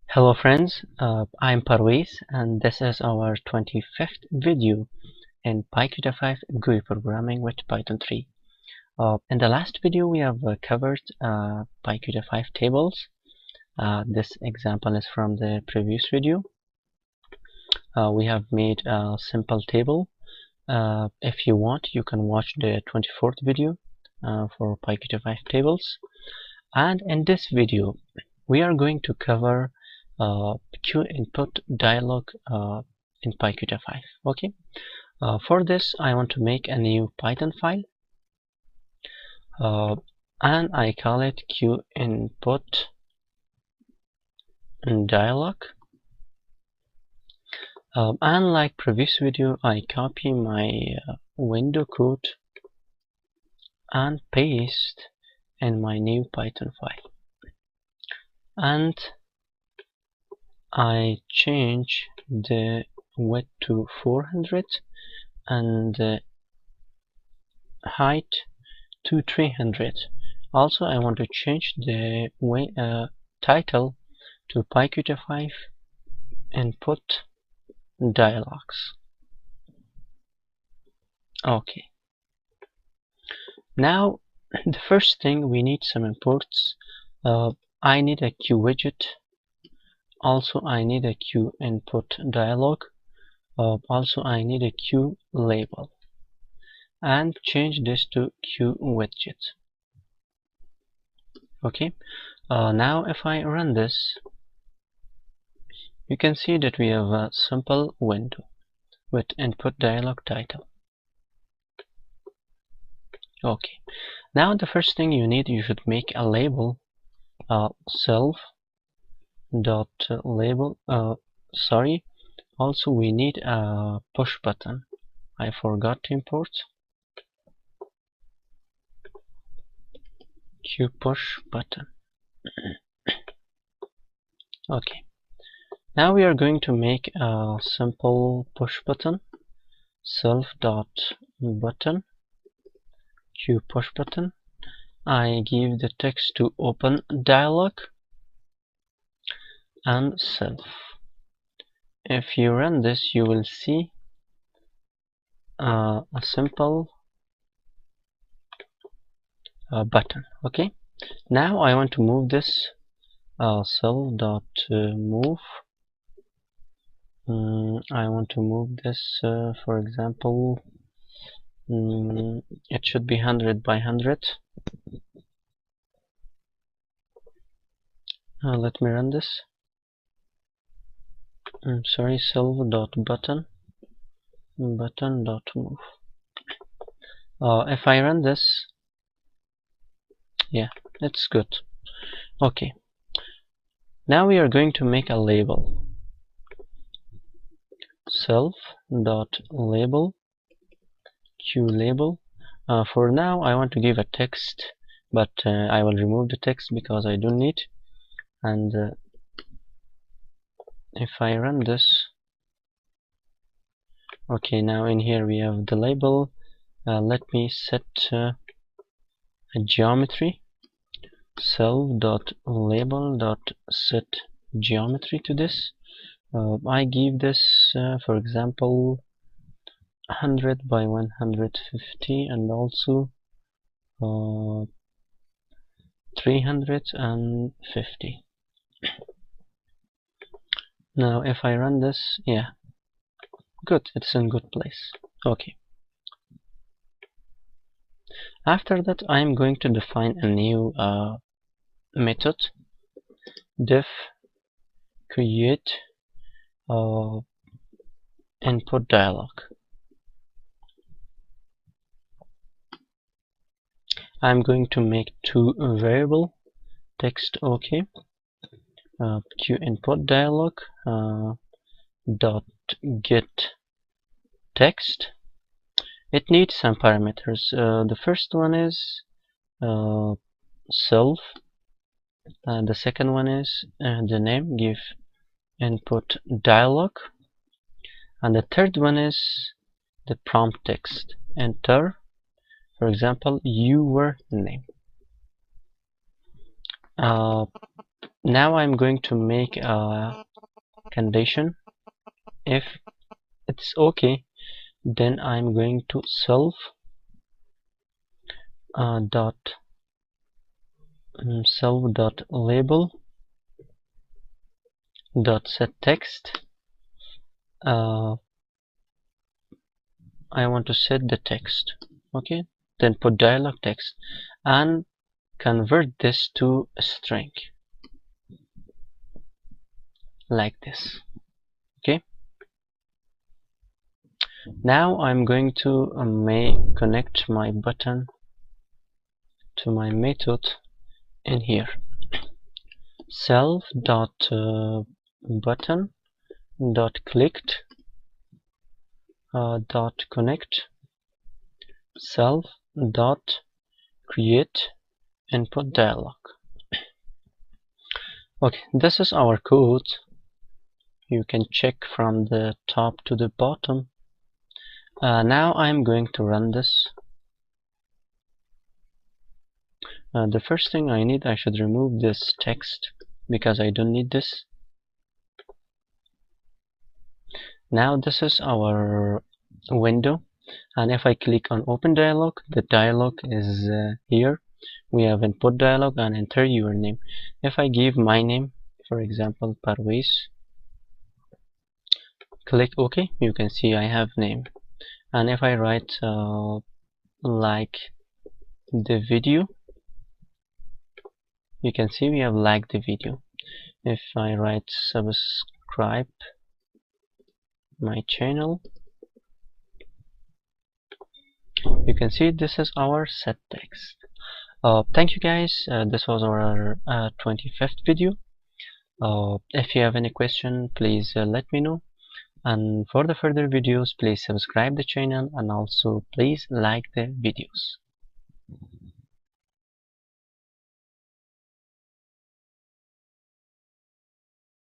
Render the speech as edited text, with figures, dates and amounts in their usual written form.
Hello friends, I'm Parvez and this is our 25th video in PyQt5 GUI programming with Python 3. In the last video we have covered PyQt5 tables. This example is from the previous video. We have made a simple table. If you want, you can watch the 24th video for PyQt5 tables. And in this video we are going to cover QInputDialog in PyQt5. Okay. For this, I want to make a new Python file, and I call it QInputDialog. And like previous video, I copy my window code and paste in my new Python file, and I change the width to 400 and the height to 300. Also, I want to change the title to PyQt5 input dialogs. Okay. Now, the first thing, we need some imports. I need a Q widget. Also, I need a QInputDialog. Also, I need a Q label, and change this to Q widget. Okay. Now, if I run this, you can see that we have a simple window with InputDialog title. Okay. Now, the first thing you need, you should make a label. Self.label. Sorry. Also, we need a push button. I forgot to import QPushButton. Okay. Now we are going to make a simple push button. Self.button QPushButton. I give the text to open dialog and self. If you run this, you will see a simple button. Okay. Now I want to move this self.move. I want to move this, for example, it should be 100 by 100. Let me run this. Sorry, self.button button.move. If I run this, yeah, it's good. Okay. Now we are going to make a label. Self.label QLabel. For now, I want to give a text, but I will remove the text because I don't need. And if I run this, okay, now in here we have the label. Let me set a geometry. Self.label.set geometry to this. I give this, for example, 100 by 150, and also 350. Now if I run this, yeah, good, it's in good place. Okay. After that, I'm going to define a new method, def create input dialog. I'm going to make two variable text. Okay. QInputDialog dot get text. It needs some parameters. The first one is self. The second one is the name. Give input dialog. And the third one is the prompt text. Enter, for example, your name. Now I'm going to make a condition. If it's okay, then I'm going to self dot label dot set text. I want to set the text. Okay, then put dialog text and convert this to a string like this. Okay, now I'm going to connect my button to my method in here. Self dot button dot clicked dot connect self dot create input dialog. Okay, this is our code. You can check from the top to the bottom. Now I'm going to run this. The first thing I should remove this text because I don't need this. Now this is our window, and if I click on open dialog, the dialog is here. We have input dialog and enter your name. If I give my name, for example, Parvez, click OK, you can see I have name. And if I write like the video, you can see we have liked the video. If I write subscribe my channel, you can see this is our set text. Thank you guys. This was our 25th video. If you have any question, please let me know. And for the further videos, please subscribe the channel and also please like the videos.